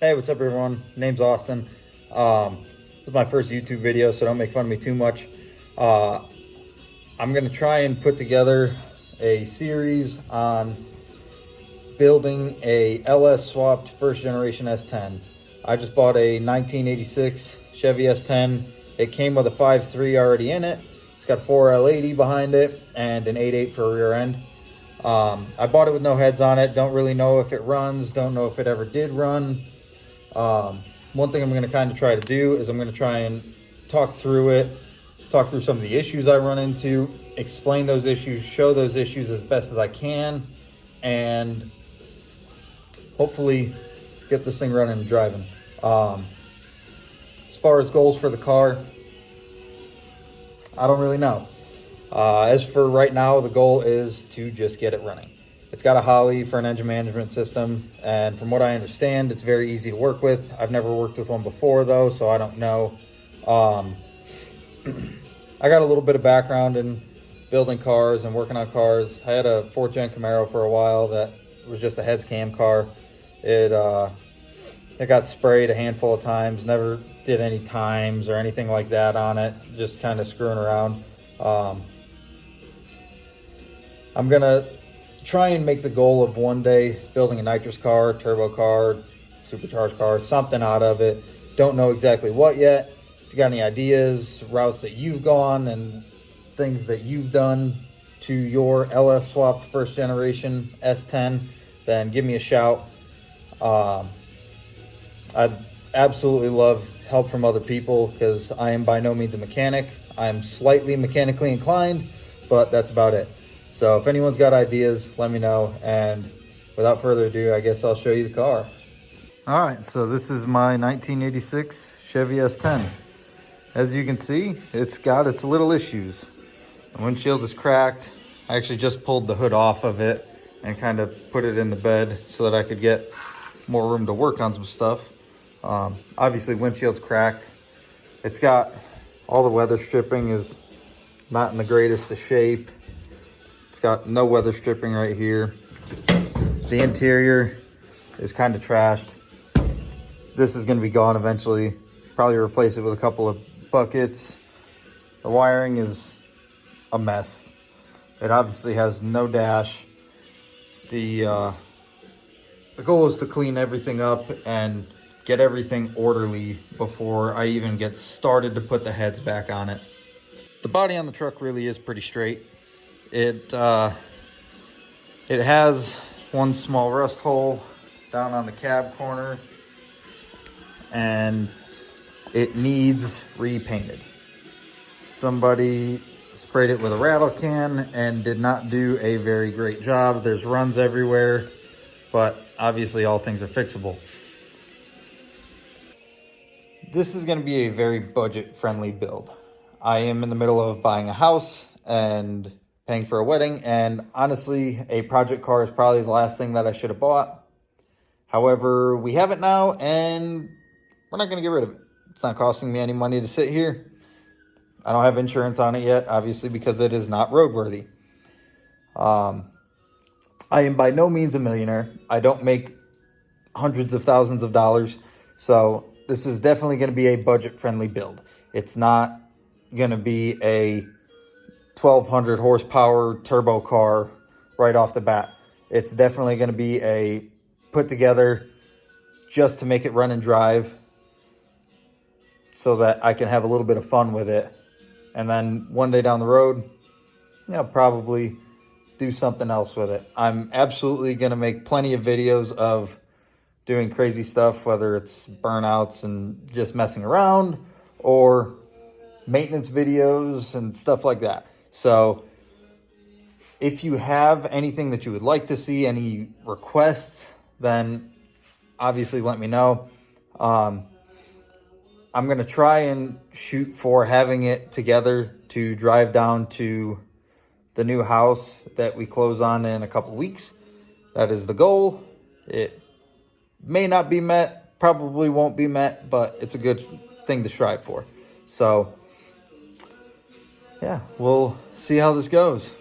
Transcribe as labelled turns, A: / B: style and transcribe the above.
A: Hey, what's up everyone? Name's Austin. This is my first YouTube video, so don't make fun of me too much. I'm gonna try and put together a series on building a LS swapped first generation S10. I just bought a 1986 Chevy S10. It came with a 5.3 already in it. It's got 4L80 behind it and an 8.8 for a rear end. I bought it with no heads on it. Don't really know if it runs. Don't know if it ever did run. One thing I'm going to kind of try to do is I'm going to try and talk through some of the issues I run into, explain those issues, show those issues as best as I can, and hopefully get this thing running and driving. As far as goals for the car, I don't really know. As for right now, the goal is to just get it running. It's got a Holley for an engine management system, and from what I understand, it's very easy to work with. I've never worked with one before though, so I don't know. I got a little bit of background in building cars and working on cars. I had a 4th gen Camaro for a while that was just a heads cam car. It got sprayed a handful of times, never did any times or anything like that on it, just kind of screwing around. I'm gonna try and make the goal of one day building a nitrous car, turbo car, supercharged car, something out of it. Don't know exactly what yet. If you got any ideas, routes that you've gone and things that you've done to your LS swapped first generation S10, then give me a shout. I'd absolutely love help from other people because I am by no means a mechanic. I'm slightly mechanically inclined, but that's about it. So if anyone's got ideas, let me know. And without further ado, I guess I'll show you the car. All right, so this is my 1986 Chevy S10. As you can see, it's got its little issues. The windshield is cracked. I actually just pulled the hood off of it and kind of put it in the bed so that I could get more room to work on some stuff. Obviously, windshield's cracked. It's got all the weather stripping is not in the greatest of shape. It's got no weather stripping right here. The interior is kind of trashed. This is going to be gone eventually. Probably replace it with a couple of buckets. The wiring is a mess. It obviously has no dash. The goal is to clean everything up and get everything orderly before I even get started to put the heads back on it. The body on the truck really is pretty straight. It has one small rust hole down on the cab corner, and it needs repainted. Somebody sprayed it with a rattle can and did not do a very great job. There's runs everywhere, but obviously all things are fixable. This is going to be a very budget-friendly build. I am in the middle of buying a house and paying for a wedding, and honestly, a project car is probably the last thing that I should have bought. However, we have it now, and we're not going to get rid of it. It's not costing me any money to sit here. I don't have insurance on it yet, obviously, because it is not roadworthy. I am by no means a millionaire. I don't make hundreds of thousands of dollars, so this is definitely going to be a budget-friendly build. It's not going to be a 1,200 horsepower turbo car right off the bat. It's definitely going to be a put together just to make it run and drive so that I can have a little bit of fun with it. And then one day down the road, probably do something else with it. I'm absolutely going to make plenty of videos of doing crazy stuff, whether it's burnouts and just messing around or maintenance videos and stuff like that. So if you have anything that you would like to see, any requests, then obviously let me know. I'm going to try and shoot for having it together to drive down to the new house that we close on in a couple weeks. That is the goal. It may not be met, probably won't be met, but it's a good thing to strive for. So yeah, we'll see how this goes.